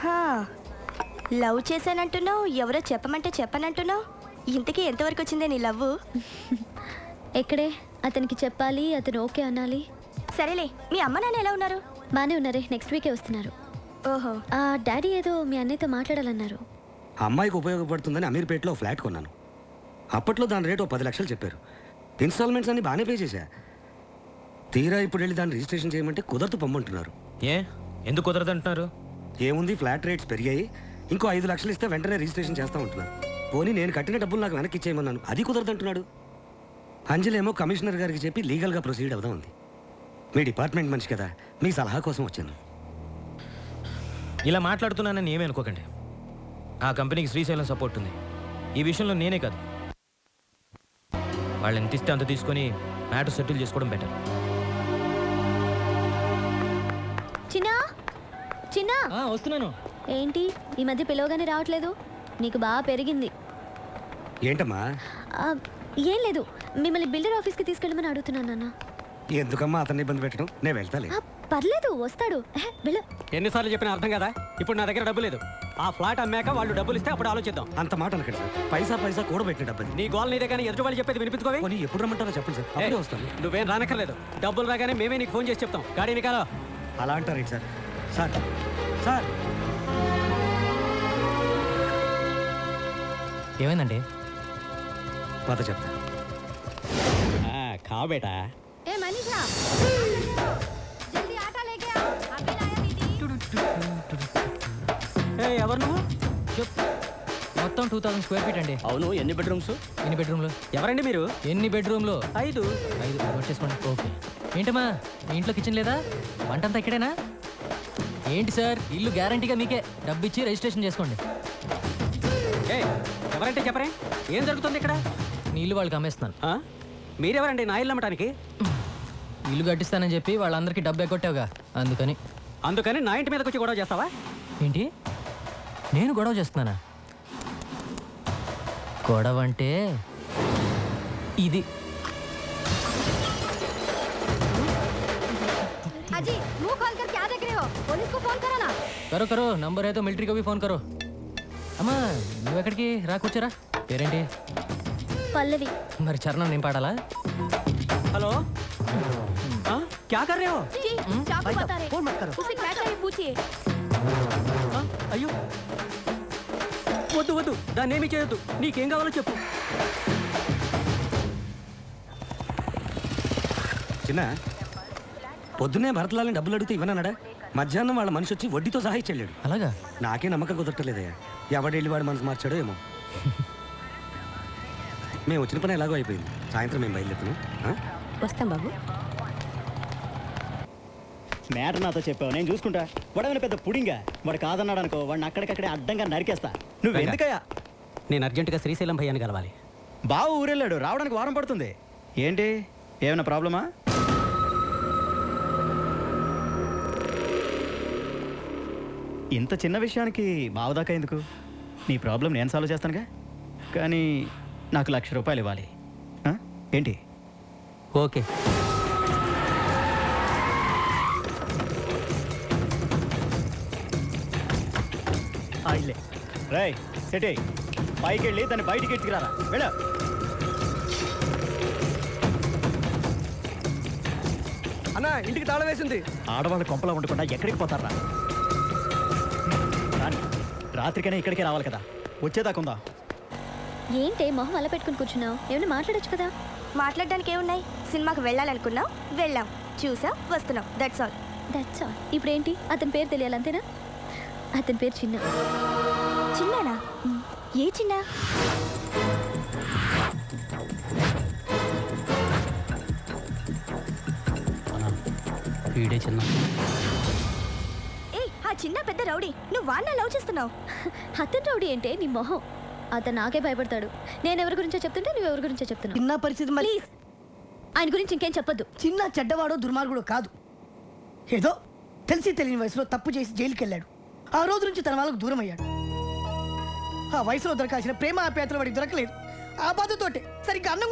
హా, లవ్ చేశానంటున్నావు, ఎవరో చెప్పమంటే చెప్పనంటున్నావు. ఇంతకీ ఎంతవరకు వచ్చిందే నీ లవ్? ఎక్కడే అతనికి చెప్పాలి, అతను ఓకే అనాలి. సరేలే, మీ అమ్మ నాన్న ఎలా ఉన్నారు? బానే ఉన్నారే, నెక్స్ట్ వీకే వస్తున్నారు. ఓహో, ఆ డాడీ ఏదో మీ అన్నయ్యతో మాట్లాడాలన్నారు. అమ్మాయికి ఉపయోగపడుతుందని అమీర్పేటలో ఫ్లాట్ కొన్నాను. అప్పట్లో దాని రేటు 10 లక్షలు చెప్పారు. ఇన్స్టాల్మెంట్స్ అన్ని బాగానే పే చేశా. తీరా ఇప్పుడు వెళ్ళి దాన్ని రిజిస్ట్రేషన్ చేయమంటే కుదరదు పొమ్మంటున్నారు. ఎందుకు కుదరదు అంటున్నారు? ఏముంది, ఫ్లాట్ రేట్స్ పెరిగాయి, ఇంకో 5 లక్షలు ఇస్తే వెంటనే రిజిస్ట్రేషన్ చేస్తా ఉంటున్నారు. పోనీ నేను కట్టిన డబ్బులు నాకు వెనక్కి ఇచ్చేయమన్నాను, అది కుదరదంటున్నాడు. అంజలేమో కమిషనర్ గారికి చెప్పి లీగల్గా ప్రొసీడ్ అవుదాం ఉంది. మీ డిపార్ట్మెంట్ మనిషి కదా, మీ సలహా కోసం వచ్చాను. ఇలా మాట్లాడుతున్నానని ఏమీ అనుకోకండి. ఆ కంపెనీకి శ్రీశైలం సపోర్ట్ ఉంది. ఈ విషయంలో నేనే కాదు, వాళ్ళు ఎంత ఇస్తే అంత తీసుకొని మ్యాటర్ సెటిల్ చేసుకోవడం బెటర్. చిన్నా చిన్నా, వస్తున్నాను. ఏంటి ఈ మధ్య పిలవగానే రావట్లేదు? నీకు బాగా పెరిగింది. ఏంటమ్మా? ఆ, ఏం లేదు, మిమ్మల్ని బిల్డర్ ఆఫీస్కి తీసుకెళ్ళమని అడుగుతున్నాను నాన్న. ఎందుకమ్మా అతన్ని ఇబ్బంది పెట్టడం? నేను వెళ్తాలే. పర్లేదు, వస్తాడు. వెళ్ళు. ఎన్నిసార్లు చెప్పినా అర్థం కదా. ఇప్పుడు నా దగ్గర డబ్బు లేదు. ఆ ఫ్లాట్ అమ్మాక వాళ్ళు డబ్బులు ఇస్తే అప్పుడు ఆలోచిద్దాం. అంత మాట అనకండి సార్, పైసా పైసా కూడబెట్టిన డబ్బని. నీ గోల్ నీదే కానీ ఎదుటి వాళ్ళు చెప్పేది వినిపించుకోవే. పోనీ ఎప్పుడు రమ్మంటారో చెప్పండి సార్, అప్పుడే వస్తాను. నువ్వేం రానక్కర్లేదు. డబ్బులు రాగానే మేమే నీకు ఫోన్ చేసి చెప్తాం. గాడీని కాలో. అలా అంటారేంటి సార్? సార్ సార్ ఏమైందండి? పద చెప్తా. కా బేటా. ఏ మనీషా, జల్దీ ఆటో లేకే ఆ, అభి లాయా దీदी. ఎవరు నువ్వు? మొత్తం 2000 స్క్వేర్ ఫీట్ అండి. అవును, ఎన్ని బెడ్రూమ్స్? ఎన్ని బెడ్రూమ్లు? ఎవరండి మీరు? ఎన్ని బెడ్రూమ్లు? 5. 5 నోట్ చేసుకోండి. ఓకే. ఏంటమ్మా, మీ ఇంట్లో కిచెన్ లేదా? వంటంతా ఇక్కడేనా? ఏంటి సార్, ఇల్లు గ్యారంటీగా మీకే. డబ్బు ఇచ్చి రిజిస్ట్రేషన్ చేసుకోండి. ఎవరంటే చెప్పరే, ఏం జరుగుతుంది ఇక్కడ? నీ ఇల్లు వాళ్ళకి అమ్మేస్తున్నాను. మీరెవరండి నా ఇల్లు అమ్మటానికి? ఇల్లు కట్టిస్తానని చెప్పి వాళ్ళందరికీ డబ్బు ఎగ్గొట్టావుగా, అందుకని నా ఇంటి మీదకి వచ్చి గొడవ చేస్తావా? ఏంటి, నేను గొడవ చేస్తున్నానా? గొడవ అంటే ఇది. अजी मुंह खोल कर क्या देख रहे हो? पुलिस को फोन करो ना. करो నంబర్ అయితే మిలిటరీ को भी फोन करो. అమ్మా, నువ్వు ఎక్కడికి రా, కూర్చోరా. పేరేంటి? పల్లవి. మరి చరణం నేను పాడాలా? హలో, क्या कर रहे हो? जी, चाकू बता रहे। उसे क्या चाहिए पूछिए। అయ్యో, వద్దు దాన్ని ఏమీ చేయొద్దు. నీకేం కావాలో చెప్పు. చిన్న, పొద్దున్నే భరతలాలని డబ్బులు అడిగితే ఇవ్వనన్నాడా? మధ్యాహ్నం వాళ్ళ మనిషి వచ్చి వడ్డీతో సహా ఇచ్చెళ్ళాడు. అలాగా? నాకే నమ్మకం కుదరట్లేదయ్యా. ఎవడెళ్ళి వాడు మనసు మార్చాడో ఏమో. మేము వచ్చిన పని ఎలాగో అయిపోయింది. సాయంత్రం మేము బయలుదేరుతున్నాం. వస్తాం బాబు. మ్యాటర్ నాతో చెప్పావు, నేను చూసుకుంటా. వాడేమైనా పెద్ద పుడింగా? వాడు కాదన్నాడు అనుకో, వాడిని అక్కడికక్కడే అడ్డంగా నరికేస్తా. నువ్వు ఎందుకయ్యా? నేను అర్జెంటుగా శ్రీశైలం భయ్యాన్ని కలవాలి. బావు ఊరెళ్ళాడు, రావడానికి వారం పడుతుంది. ఏంటి, ఏమైనా ప్రాబ్లమా? ఇంత చిన్న విషయానికి బావదాకా ఎందుకు? నీ ప్రాబ్లం నేను సాల్వ్ చేస్తానుగా. కానీ నాకు ₹1,00,000 ఇవ్వాలి. ఏంటి? ఓకే. ఇల్లే రై సెటే, పైకి వెళ్ళి దాన్ని బయటికి ఎత్తుకురారా. వెళ్ళ. అన్నా, ఇంటికి తాళం వేసింది. ఆడవాళ్ళ కొంపలా ఉండకుండా ఎక్కడికి పోతారా? రాత్రికైనా ఇక్కడికే రావాలి కదా, వచ్చేదాకుందా? ఏంటే మొహం అలా పెట్టుకుని కూర్చున్నావు? ఏమైనా మాట్లాడొచ్చు కదా. మాట్లాడడానికి ఏమున్నాయి? సినిమాకి వెళ్ళాలనుకున్నాం, వెళ్ళాం, చూసా, వస్తున్నాం. That's all. ఇప్పుడు ఏంటి, అతని పేరు తెలియాలి అంతేనా? అతని పేరు చిన్న. చిన్నానా? ఏ చిన్న? వీడే చిన్న. ఆ చిన్న పెద్ద రౌడీ, నువ్వు వాడిని లవ్ చేస్తున్నావు. అతని రౌడీ ఏంటే, నీ మొహం. అతను నాకే భయపడతాడు. నేను ఎవరి గురించో చెప్తుంటే నువ్వు ఎవరి గురించో చెప్తున్నావు. చిన్న పరిస్థితి మరి. ప్లీజ్, ఆయన గురించి ఇంకేం చెప్పొద్దు. చిన్న చెడ్డవాడో దుర్మార్గుడో కాదు. ఏదో తెలిసి తెలియని వయసులో తప్పు చేసి జైలుకి వెళ్ళాడు. ఆ రోజు నుంచి తన వాళ్ళకు దూరం అయ్యాడు. ఆ వయసులో దొరకాల్సిన ప్రేమ ఆప్యాయతలు వాడికి దొరకలేదు. ఆ బాధతోటే సరిగ్గా అన్నం